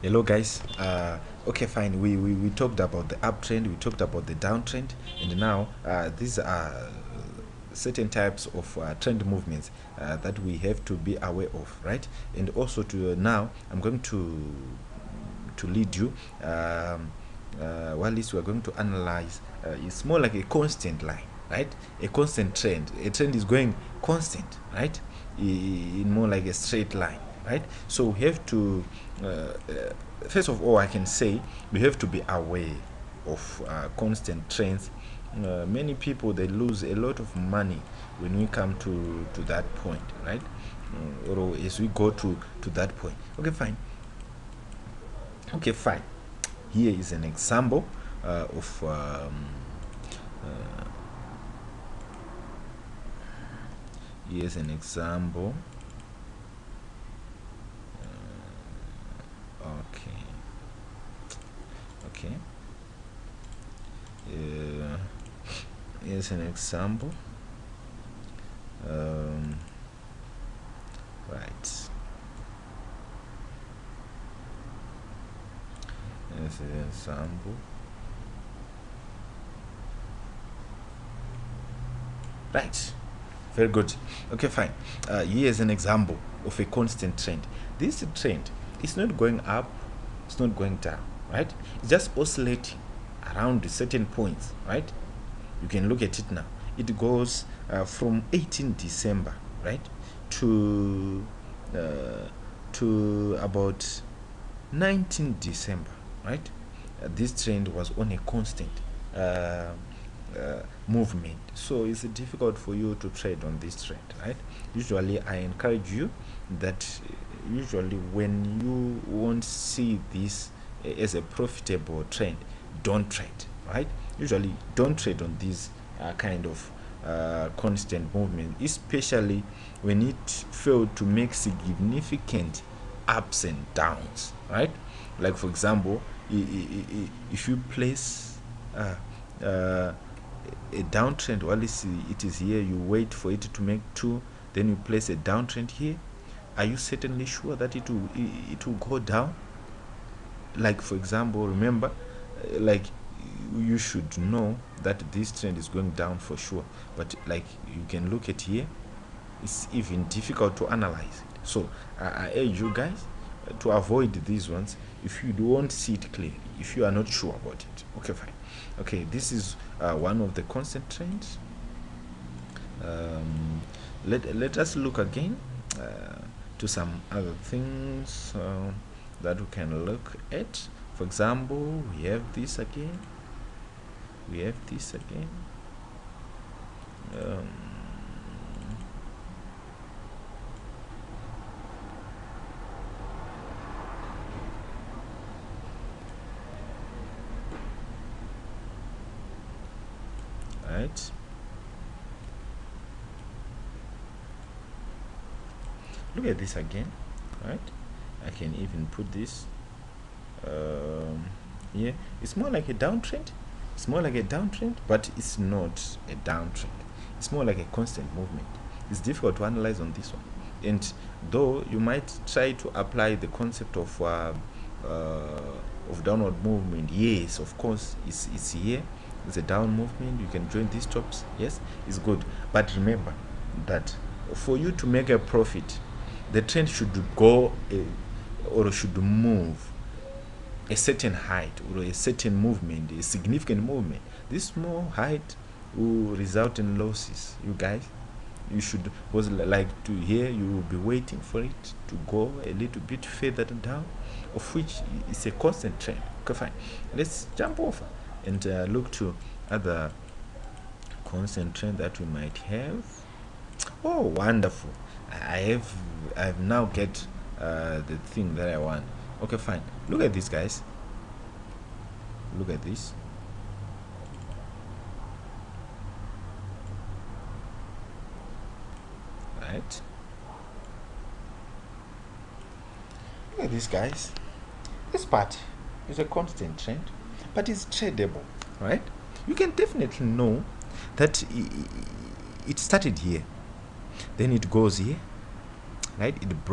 Hello guys. Okay, fine. We talked about the uptrend, we talked about the downtrend, and now these are certain types of trend movements that we have to be aware of, right? And also to now I'm going to lead you. While this we are going to analyze. It's more like a constant line, right? A constant trend. A trend is going constant, right? In more like a straight line, right? So we have to first of all, I can say we have to be aware of constant trends. Many people they lose a lot of money when we come to that point, right? Or as we go to that point. Okay, fine. Okay, fine. Here is an example of here's an example. Okay, okay. Uh, Here's an example. Right. Here's an example. Right. Very good. Okay, fine. Here's an example of a constant trend. This trend is not going up, it's not going down, right? It's just oscillating around certain points, right? You can look at it now. It goes from 18 December, right, to about 19 December, right? This trend was on a constant movement, so it's difficult for you to trade on this trend, right? Usually I encourage you that usually when you won't see this as a profitable trend, don't trade, right? Usually don't trade on this kind of constant movement, especially when it failed to make significant ups and downs, right? Like for example, if you place uh, a downtrend while it is here, you wait for it to make two, then you place a downtrend here. Are you certainly sure that it will go down? Like for example, remember, like you should know that this trend is going down for sure, but like you can look at here, it's even difficult to analyze it. So I urge you guys to avoid these ones if you don't see it clearly, if you are not sure about it. Okay, fine. Okay, this is one of the constant trends. Let us look again to some other things that we can look at. For example, we have this again. We have this again. Right. Look at this again, right? I can even put this yeah, it's more like a downtrend. It's more like a downtrend, but it's not a downtrend. It's more like a constant movement. It's difficult to analyze on this one, and though you might try to apply the concept of downward movement, yes, of course, it's here. It's a down movement. You can join these tops. Yes, it's good, but remember that for you to make a profit, the trend should go or should move a certain height or a certain movement, a significant movement. This small height will result in losses. You guys, you should was like to here. You will be waiting for it to go a little bit further down, of which is a constant trend. Okay, fine. Let's jump over and look to other constant trend that we might have. Oh, wonderful! I've now get the thing that I want. Okay, fine. Look at this, guys. Look at this. Right. Look at this, guys. This part is a constant trend, but it's tradable, right? You can definitely know that it started here, then it goes here, right? It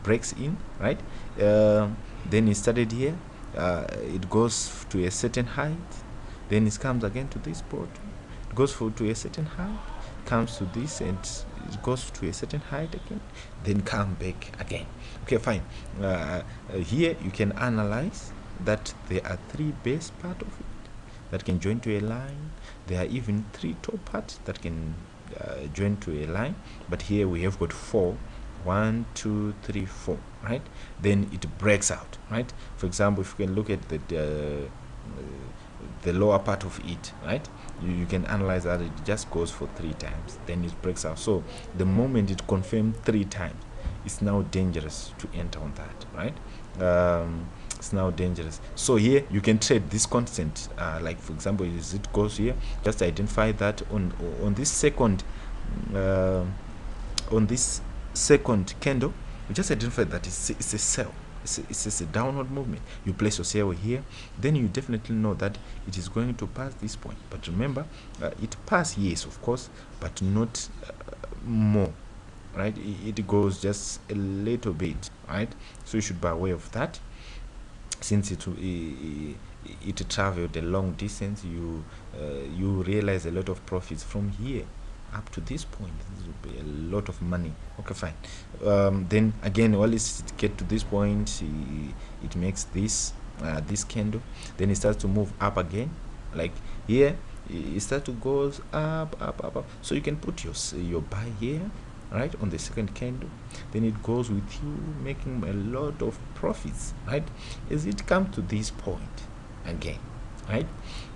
breaks in, right? then it started here, it goes to a certain height, then it comes again to this bottom, it goes to a certain height, comes to this, and it goes to a certain height again, then come back again. Okay, fine. Here you can analyze that there are 3 base part of it that can join to a line. There are even 3 top parts that can join to a line, but here we have got 4. 1, 2, 3, 4, right? Then it breaks out, right? For example, if you can look at the lower part of it, right, you can analyze that it just goes for 3 times, then it breaks out. So the moment it confirmed 3 times, it's now dangerous to enter on that, right? It's now dangerous. So here you can trade this constant, like for example, as it goes here, just identify that on this second candle, you just identify that it's a sell. It's a downward movement. You place your sell here, then you definitely know that it is going to pass this point. But remember, it passed, yes, of course, but not more, right? It goes just a little bit, right? So you should be aware of that. Since it traveled a long distance, you realize a lot of profits from here up to this point. This will be a lot of money. Okay, fine. Then again, once it get to this point, it makes this candle, then it starts to move up again, like here it starts to go up. So you can put your buy here, right, on the second candle, then it goes with you making a lot of profits, right, as it comes to this point again, right,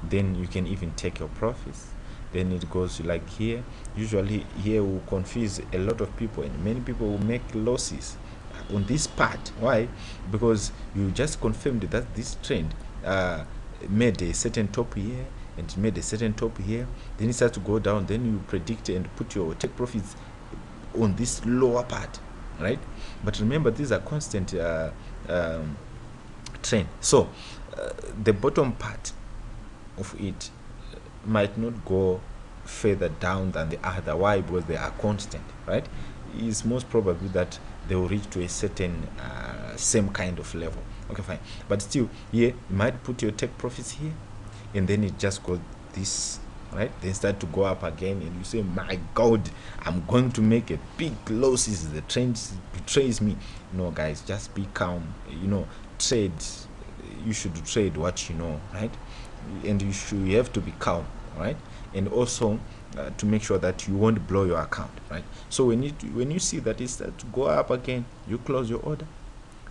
then you can even take your profits. Then it goes like here. Usually here will confuse a lot of people, and many people will make losses on this part. Why? Because you just confirmed that this trend made a certain top here and made a certain top here, then it starts to go down, then you predict and take profits on this lower part, right? But remember, these are constant trend. So the bottom part of it might not go further down than the other. Why? Because they are constant, right? It's most probably that they will reach to a certain same kind of level. Okay, fine. But still, here you might put your take profits here, and then it just goes this, right? Then start to go up again, and you say, my God, I'm going to make a big losses. The trend betrays me. No, guys, just be calm. Trade. You should trade what you know, right? And you have to be calm, right? And also to make sure that you won't blow your account, right? So when you see that it starts to go up again, you close your order,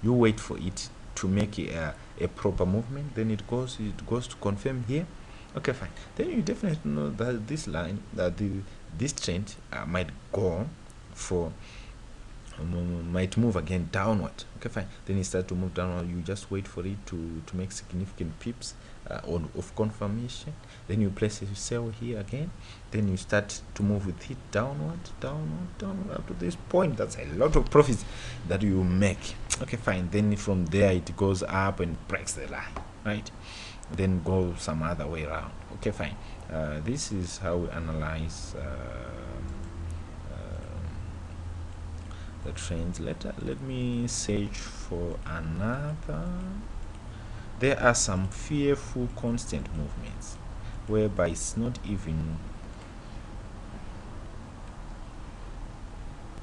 you wait for it to make a proper movement, then it goes to confirm here. Okay, fine. Then you definitely know that this line, that this trend might go for might move again downward. Okay, fine. Then it starts to move downward. You just wait for it to make significant pips of confirmation. Then you place a sell here again. Then you start to move with it downward up to this point. That's a lot of profits that you make. Okay, fine. Then from there it goes up and breaks the line, right? Then go some other way around. Okay, fine. This is how we analyze the trends. Let me search for another. There are some fearful constant movements whereby it's not even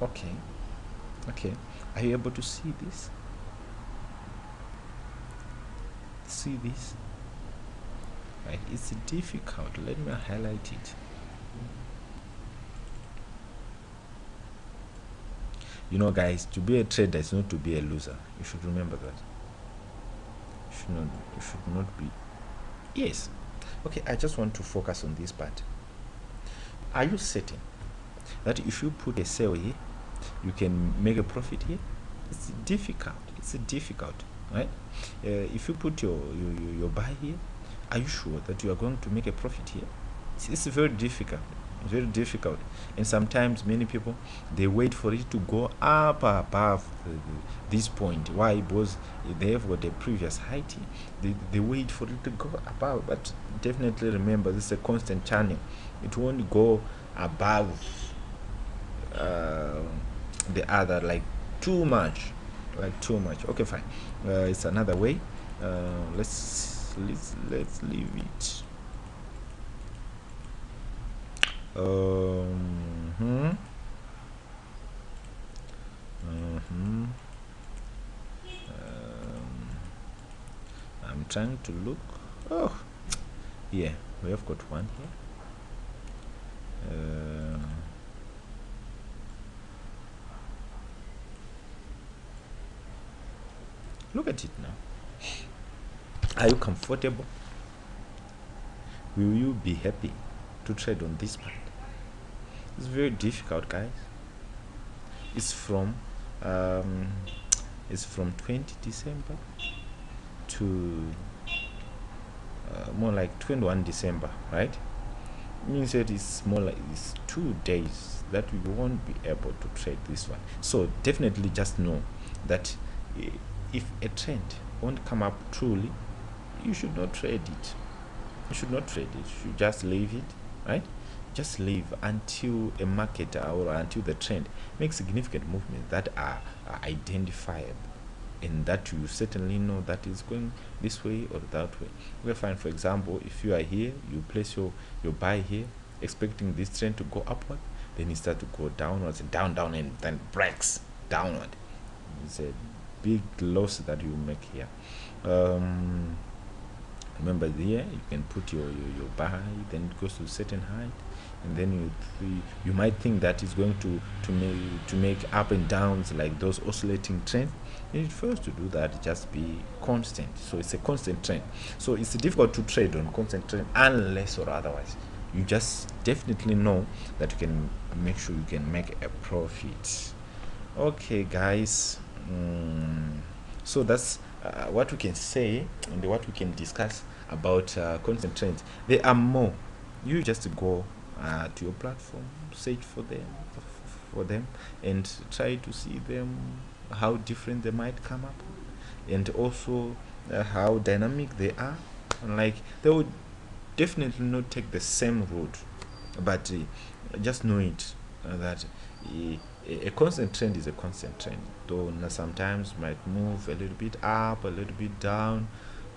okay. Are you able to see this? See this? Right, it's difficult. Let me highlight it. Guys, to be a trader is not to be a loser. You should remember that. You should not be. Yes. Okay, I just want to focus on this part. Are you certain that if you put a sell here, you can make a profit here? It's difficult, right? If you put your buy here, are you sure that you are going to make a profit here? It's very difficult. And sometimes many people, they wait for it to go up above this point. Why? Because they have got a previous height here. They wait for it to go above, but definitely remember, this is a constant channel. It won't go above the other like too much. like too much. Okay, fine. It's another way. Let's leave it. Hmm. I'm trying to look. Oh, yeah, we have got one here. Look at it now. Are you comfortable? Will you be happy to trade on this part? It's very difficult, guys. It's from 20 December to more like 21 December, right? Means that it's more like it's 2 days that we won't be able to trade this one. So definitely just know that if a trend won't come up truly, you should not trade it. You should not trade it. You should just leave it, right? Just leave until a market or until the trend makes significant movements that are identifiable, and that you certainly know that is going this way or that way. We find, for example, if you are here, you place your buy here, expecting this trend to go upward, then it starts to go downwards and down, and then breaks downward. It's a big loss that you make here. Remember, there you can put your buy, then it goes to a certain height, and then you might think that it's going to make up and downs like those oscillating trends. And it fails to do that. Just be constant. So it's a constant trend. So it's difficult to trade on constant trend unless or otherwise you just definitely know that you can make sure you can make a profit. Okay, guys. So that's what we can say and what we can discuss about constant trends. There are more. You just go to your platform, search for them, and try to see them, how different they might come up, and also how dynamic they are. Like, they would definitely not take the same route, but just know it that a constant trend is a constant trend, though sometimes might move a little bit up, a little bit down,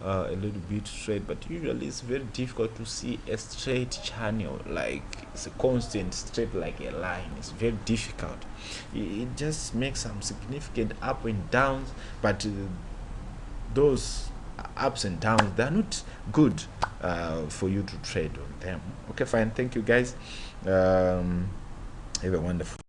a little bit straight, but usually it's very difficult to see a straight channel, like it's a constant straight like a line. It's very difficult. It just makes some significant up and downs, but those ups and downs, they're not good for you to trade on them. Okay, fine. Thank you, guys. Have a wonderful